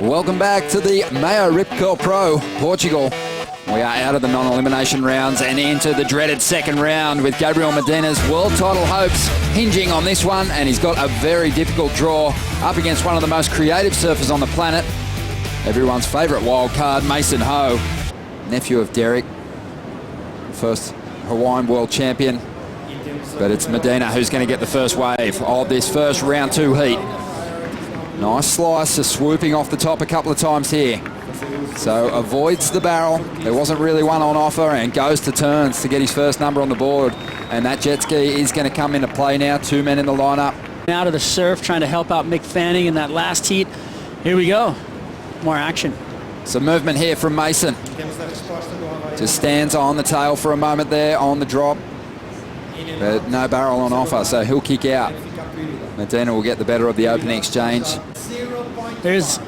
Welcome back to the MEO Rip Curl Pro, Portugal. We are out of the non-elimination rounds and into the dreaded second round with Gabriel Medina's world title hopes hinging on this one, and he's got a very difficult draw up against one of the most creative surfers on the planet, everyone's favourite wild card, Mason Ho, nephew of Derek, first Hawaiian world champion. But it's Medina who's going to get the first wave of this first round 2 heat. Nice slice, just swooping off the top a couple of times here. So avoids the barrel. There wasn't really one on offer, and goes to turns to get his first number on the board. And that jet ski is going to come into play now. 2 men in the lineup. Out of the surf, trying to help out Mick Fanning in that last heat. Here we go. More action. Some movement here from Mason. Just stands on the tail for a moment there on the drop. But no barrel on offer, so he'll kick out. Medina will get the better of the opening exchange. There's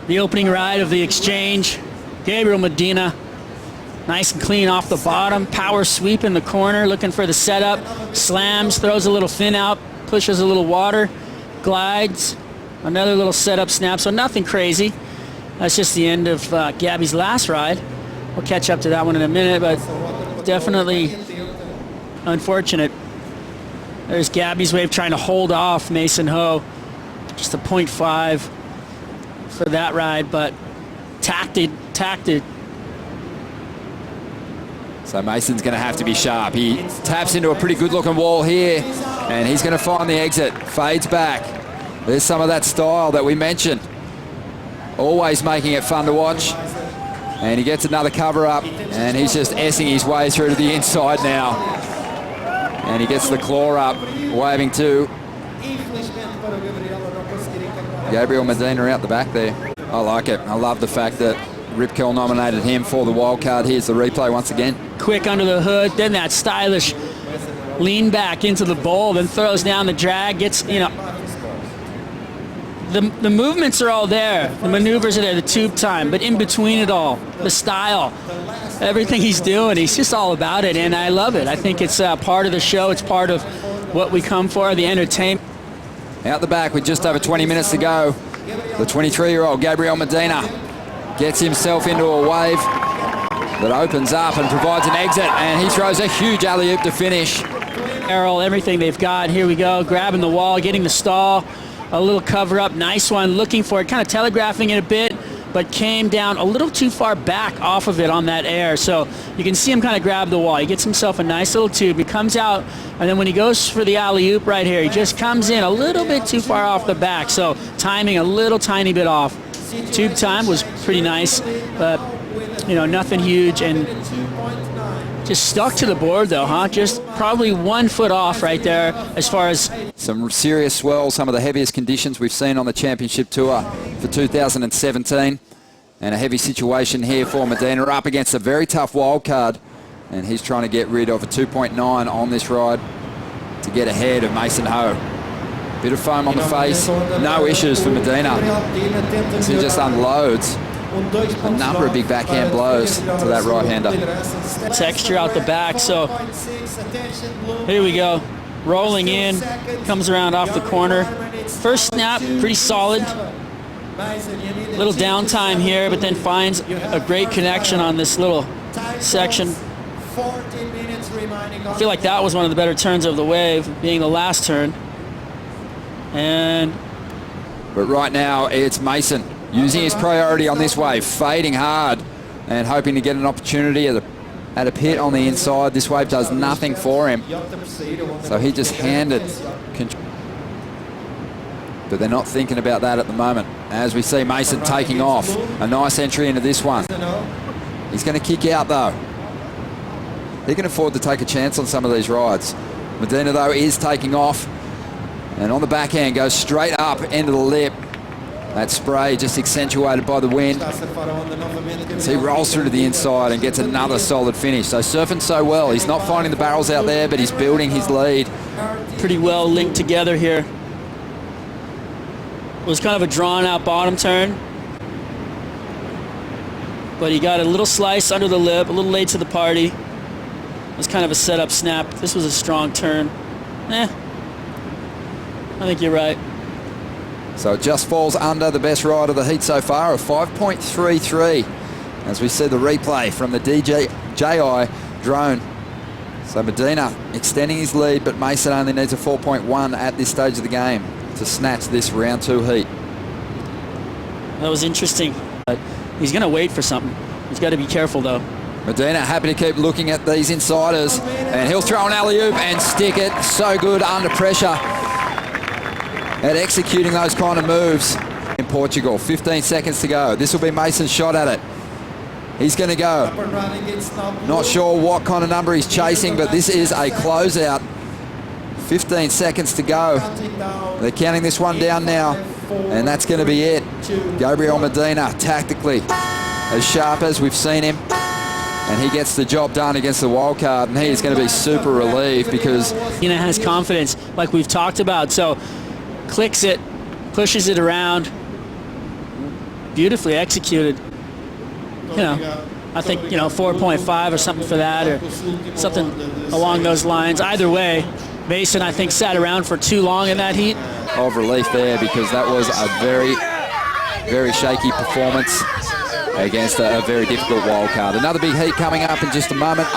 the opening ride of the exchange. Gabriel Medina, nice and clean off the bottom. Power sweep in the corner, looking for the setup. Slams, throws a little fin out, pushes a little water, glides. Another little setup snap, so nothing crazy. That's just the end of Gabby's last ride. We'll catch up to that one in a minute, but definitely unfortunate. There's Gabby's wave trying to hold off Mason Ho. Just a 0.5 for that ride, but tacked it. So Mason's going to have to be sharp. He taps into a pretty good looking wall here, and he's going to find the exit. Fades back. There's some of that style that we mentioned. Always making it fun to watch. And he gets another cover up, and he's just S-ing his way through to the inside now. And he gets the claw up, waving to Gabriel Medina out the back there. I like it. I love the fact that Rip Curl nominated him for the wild card. Here's the replay once again. Quick under the hood, then that stylish lean back into the bowl, then throws down the drag, gets, you know, the movements are all there, the maneuvers are there, the tube time, but in between it all, the style, everything he's doing, he's just all about it, and I love it. I think it's part of the show. It's part of what we come for, the entertainment. Out the back with just over 20 minutes to go, the 23-year-old Gabriel Medina gets himself into a wave that opens up and provides an exit, and he throws a huge alley-oop to finish. Errol, everything they've got. Here we go, grabbing the wall, getting the stall, a little cover up, nice one, looking for it, kind of telegraphing it a bit, but came down a little too far back off of it on that air. So you can see him kind of grab the wall. He gets himself a nice little tube. He comes out, and then when he goes for the alley-oop right here, he just comes in a little bit too far off the back. So timing a little tiny bit off. Tube time was pretty nice, but you know, nothing huge, and just stuck to the board though, huh? Just probably 1 foot off right there as far as... Some serious swells, some of the heaviest conditions we've seen on the championship tour for 2017. And a heavy situation here for Medina, up against a very tough wild card. And he's trying to get rid of a 2.9 on this ride to get ahead of Mason Ho. Bit of foam on the face, no issues for Medina. As he just unloads a number of big backhand blows to that right-hander. Texture out the back, so here we go. Rolling in, comes around off the corner. First snap, pretty solid. Little downtime here, but then finds a great connection on this little section. I feel like that was one of the better turns of the wave, being the last turn. But right now, it's Mason using his priority on this wave, fading hard and hoping to get an opportunity at a pit on the inside. This wave does nothing for him, so he just handed control. But they're not thinking about that at the moment, as we see Mason taking off. A nice entry into this one. He's going to kick out though. He can afford to take a chance on some of these rides. Medina though is taking off, and on the backhand goes straight up into the lip. That spray just accentuated by the wind. So he rolls through to the inside and gets another solid finish. So surfing so well. He's not finding the barrels out there, but he's building his lead. Pretty well linked together here. It was kind of a drawn out bottom turn, but he got a little slice under the lip, a little late to the party. It was kind of a setup snap. This was a strong turn. I think you're right. So it just falls under the best ride of the heat so far of 5.33 as we see the replay from the DJI drone. So Medina extending his lead, but Mason only needs a 4.1 at this stage of the game to snatch this round 2 heat. That was interesting. But he's going to wait for something. He's got to be careful, though. Medina happy to keep looking at these insiders, and he'll throw an alley-oop and stick it. So good under pressure at executing those kind of moves. In Portugal, 15 seconds to go. This will be Mason's shot at it. He's going to go. Not sure what kind of number he's chasing, but this is a closeout. 15 seconds to go. They're counting this one down now, and that's going to be it. Gabriel Medina, tactically as sharp as we've seen him, and he gets the job done against the wild card, and he is going to be super relieved because Medina has confidence, like we've talked about. So clicks it, pushes it around, beautifully executed. You know, I think, 4.5 or something for that, or something along those lines. Either way, Mason, I think, sat around for too long in that heat. Of relief there, because that was a very, very shaky performance against a very difficult wild card. Another big heat coming up in just a moment.